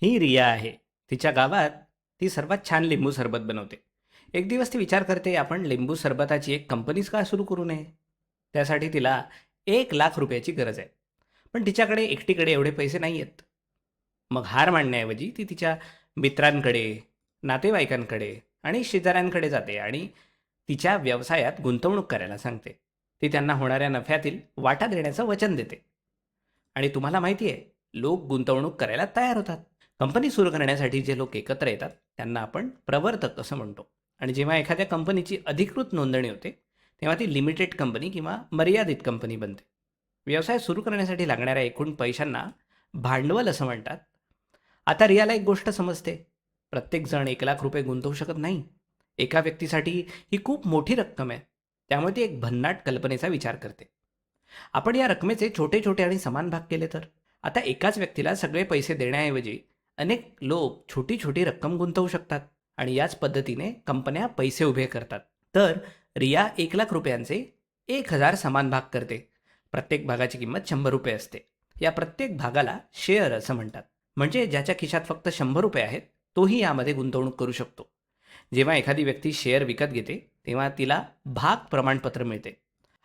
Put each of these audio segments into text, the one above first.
ही रिया आहे. तिच्या गावात ती सर्वात छान लिंबू सरबत बनवते. एक दिवस ती विचार करते, आपण लिंबू सरबताची एक कंपनीच का सुरू करू नये. त्यासाठी तिला 1,00,000 रुपयाची गरज आहे. पण तिच्याकडे एकटीकडे एवढे पैसे नाही आहेत. मग हार मानण्याऐवजी ती तिच्या मित्रांकडे, नातेवाईकांकडे आणि शेजाऱ्यांकडे जाते आणि तिच्या व्यवसायात गुंतवणूक करायला सांगते. ती त्यांना होणाऱ्या नफ्यातील वाटा देण्याचं वचन देते. आणि तुम्हाला माहिती आहे, लोक गुंतवणूक करायला तयार होतात. कंपनी सुरू करण्यासाठी जे लोक एकत्र येतात त्यांना आपण प्रवर्तक असं म्हणतो. आणि जेव्हा एखाद्या कंपनीची अधिकृत नोंदणी होते तेव्हा ती लिमिटेड कंपनी किंवा मर्यादित कंपनी बनते. व्यवसाय सुरू करण्यासाठी लागणाऱ्या एकूण पैशांना भांडवल असं म्हणतात. आता रियाला एक गोष्ट समजते, प्रत्येकजण 1,00,000 रुपये गुंतवू शकत नाही. एका व्यक्तीसाठी ही खूप मोठी रक्कम आहे. त्यामुळे ती एक भन्नाट कल्पनेचा विचार करते. आपण या रकमेचे छोटे छोटे आणि समान भाग केले तर, आता एकाच व्यक्तीला सगळे पैसे देण्याऐवजी अनेक लोक छोटी छोटी रक्कम गुंतवू शकतात आणि याच पद्धतीने कंपन्या पैसे उभे करतात. तर रिया 1,00,000 रुपयांचे 1,000 समान भाग करते. प्रत्येक भागाची किंमत 100 रुपये असते. या प्रत्येक भागाला शेअर असं म्हणतात. म्हणजे ज्याच्या खिशात फक्त 100 रुपये आहेत तोही यामध्ये गुंतवणूक करू शकतो. जेव्हा एखादी व्यक्ती शेअर विकत घेते तेव्हा तिला भाग प्रमाणपत्र मिळते.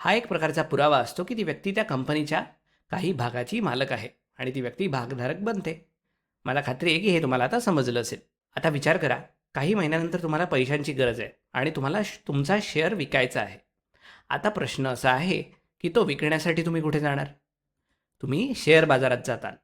हा एक प्रकारचा पुरावा असतो की ती व्यक्ती त्या कंपनीच्या काही भागाची मालक आहे आणि ती व्यक्ती भागधारक बनते. मला खात्री आहे की हे तुम्हाला आता समजलं असेल. आता विचार करा, काही महिन्यानंतर तुम्हाला पैशांची गरज आहे आणि तुम्हाला तुमचा शेअर विकायचा आहे. आता प्रश्न असा आहे की तो विकण्यासाठी तुम्ही कुठे जाणार? तुम्ही शेअर बाजारात जाताल.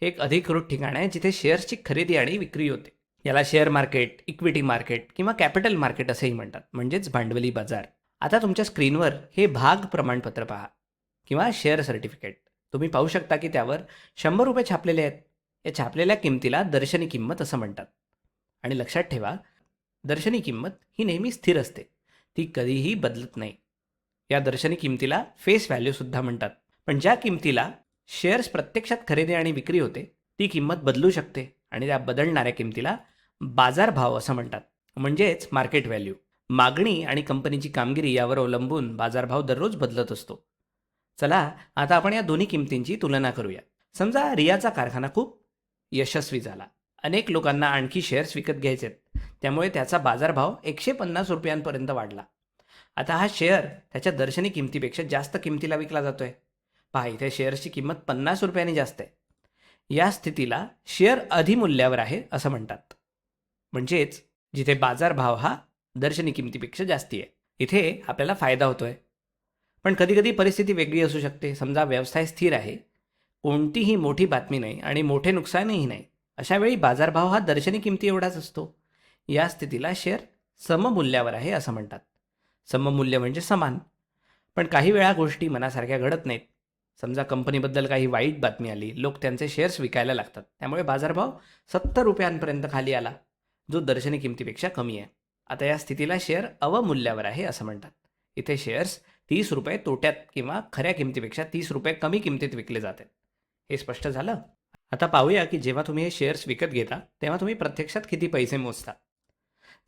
हे एक अधिकृत ठिकाण आहे जिथे शेअर्सची खरेदी आणि विक्री होते. याला शेअर मार्केट, इक्विटी मार्केट किंवा कॅपिटल मार्केट असेही म्हणतात, म्हणजेच भांडवली बाजार. आता तुमच्या स्क्रीनवर हे भाग प्रमाणपत्र पहा किंवा शेअर सर्टिफिकेट. तुम्ही पाहू शकता की त्यावर 100 रुपये छापलेले आहेत. या छापलेल्या किमतीला दर्शनी किंमत असं म्हणतात. आणि लक्षात ठेवा, दर्शनी किंमत ही नेहमी स्थिर असते, ती कधीही बदलत नाही. या दर्शनी किंमतीला फेस व्हॅल्यूसुद्धा म्हणतात. पण ज्या किंमतीला शेअर्स प्रत्यक्षात खरेदी आणि विक्री होते ती किंमत बदलू शकते आणि त्या बदलणाऱ्या किंमतीला बाजारभाव असं म्हणतात, म्हणजेच मार्केट व्हॅल्यू. मागणी आणि कंपनीची कामगिरी यावर अवलंबून बाजारभाव दररोज बदलत असतो. चला आता आपण या दोन्ही किंमतींची तुलना करूया. समजा रियाचा कारखाना खूप यशस्वी झाला. अनेक लोकांना आणखी शेअर्स विकत घ्यायचे, त्यामुळे त्याचा बाजारभाव 150 रुपयांपर्यंत वाढला. आता हा शेअर त्याच्या दर्शनी किमतीपेक्षा जास्त किमतीला विकला जातोय. पहा, इथे शेअर्सची किंमत 50 रुपयांनी जास्त आहे. या स्थितीला शेअर अधिमूल्यावर आहे असं म्हणतात. म्हणजेच जिथे बाजारभाव हा दर्शनी किमतीपेक्षा जास्ती आहे, इथे आपल्याला फायदा होतोय. पण कधीकधी परिस्थिती वेगळी असू शकते. समजा व्यवसाय स्थिर आहे, कोणतीही मोठी बातमी नाही आणि मोठे नुकसानही नाही. अशा वेळी बाजारभाव हा दर्शनी किमती एवढाच असतो. या स्थितीला शेअर सममूल्यावर आहे असं म्हणतात. सममूल्य म्हणजे समान. पण काही वेळा गोष्टी मनासारख्या घडत नाहीत. समजा कंपनीबद्दल काही वाईट बातमी आली, लोक त्यांचे शेअर्स विकायला लागतात, त्यामुळे बाजारभाव 70 रुपयांपर्यंत खाली आला, जो दर्शनी किमतीपेक्षा कमी आहे. आता या स्थितीला शेअर अवमूल्यावर आहे असं म्हणतात. इथे शेअर्स 30 रुपये तोट्यात किंवा खऱ्या किमतीपेक्षा 30 रुपये कमी किमतीत विकले जातात. हे स्पष्ट झालं? आता पाहूया की जेव्हा तुम्ही हे शेअर्स विकत घेता तेव्हा तुम्ही प्रत्यक्षात किती पैसे मोजता.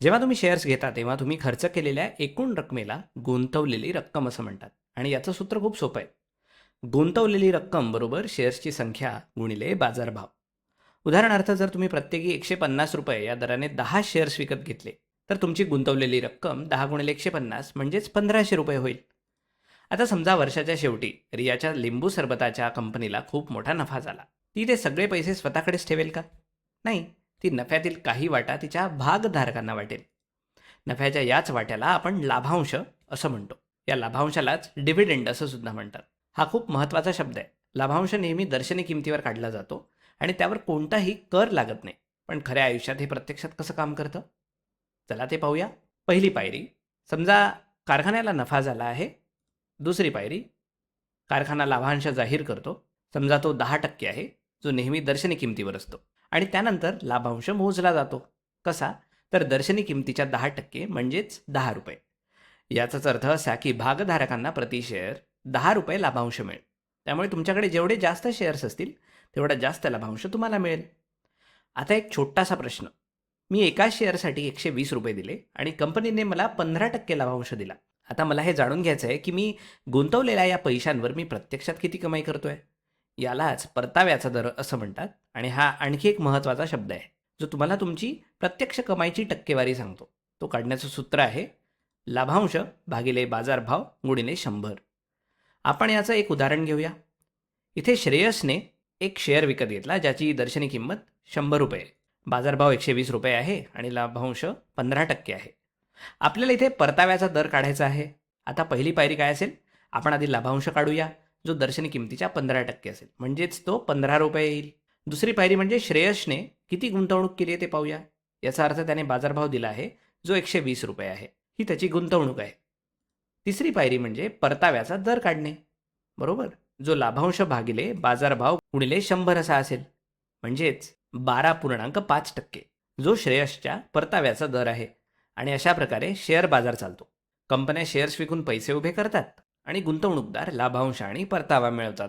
जेव्हा तुम्ही शेअर्स घेता तेव्हा तुम्ही खर्च केलेल्या एकूण रकमेला गुंतवलेली रक्कम असं म्हणतात. आणि याचं सूत्र खूप सोपं आहे. गुंतवलेली रक्कम बरोबर शेअर्सची संख्या गुणिले बाजारभाव. उदाहरणार्थ, जर तुम्ही प्रत्येकी 150 रुपये या दराने 10 शेअर्स विकत घेतले तर तुमची गुंतवलेली रक्कम 10 गुणिले 150 म्हणजेच 1,500 रुपये होईल. आता समजा वर्षाच्या शेवटी रियाच्या लिंबू सरबताच्या कंपनीला खूप मोठा नफा झाला. ती ते सगळे पैसे स्वतःकडेच ठेवेल का? नाही, ती नफ्यातील काही वाटा तिच्या भागधारकांना वाटेल. नफ्याच्या याच वाट्याला आपण लाभांश असं म्हणतो. या लाभांशालाच डिव्हिडंड असं सुद्धा म्हणतात. हा खूप महत्त्वाचा शब्द आहे. लाभांश नेहमी दर्शनी किमतीवर काढला जातो आणि त्यावर कोणताही कर लागत नाही. पण खऱ्या आयुष्यात हे प्रत्यक्षात कसं काम करतं, चला ते पाहूया. पहिली पायरी, समजा कारखान्याला नफा झाला आहे. दुसरी पायरी, कारखाना लाभांश जाहीर करतो. समजा तो 10% आहे, जो नेहमी दर्शनी किमतीवर असतो. आणि त्यानंतर लाभांश मोजला जातो. कसा? तर दर्शनी किमतीच्या 10% म्हणजेच 10 रुपये. याचाच अर्थ असा की भागधारकांना प्रति शेअर 10 रुपये लाभांश मिळेल. त्यामुळे तुमच्याकडे जेवढे जास्त शेअर्स असतील तेवढा जास्त लाभांश तुम्हाला मिळेल. आता एक छोटासा प्रश्न, मी एका शेअरसाठी 120 रुपये दिले आणि कंपनीने मला 15% लाभांश दिला. आता मला हे जाणून घ्यायचं आहे की मी गुंतवलेल्या या पैशांवर मी प्रत्यक्षात किती कमाई करतोय. यालाच परताव्याचा दर असं म्हणतात आणि हा आणखी एक महत्त्वाचा शब्द आहे जो तुम्हाला तुमची प्रत्यक्ष कमाईची टक्केवारी सांगतो. तो काढण्याचं सूत्र आहे लाभांश भागिले बाजारभाव गुणिले 100. आपण याचं एक उदाहरण घेऊया. इथे श्रेयसने एक शेअर विकत घेतला ज्याची दर्शनी किंमत 100 रुपये, बाजारभाव 120 रुपये आहे आणि लाभांश 15% आहे. आपल्याला इथे परताव्याचा दर काढायचा आहे. आता पहिली पायरी काय असेल? आपण आधी लाभांश काढूया जो दर्शनी किमतीच्या 15% असेल, म्हणजेच तो 15 रुपये येईल. दुसरी पायरी म्हणजे श्रेयसने किती गुंतवणूक केली आहे ते पाहूया. याचा अर्थ त्याने बाजारभाव दिला आहे जो 120 रुपये आहे, ही त्याची गुंतवणूक आहे. तिसरी पायरी म्हणजे परताव्याचा दर काढणे, बरोबर, जो लाभांश भागिले बाजारभाव गुणिले 100 असा असेल, म्हणजेच 12.5%, जो श्रेयसच्या परताव्याचा दर आहे. आणि अशा प्रकारे शेअर बाजार चालतो. कंपन्या शेअर्स विकून पैसे उभे करतात आणि गुंतवणूकदार लाभांश आणि परतावा मिळवतात.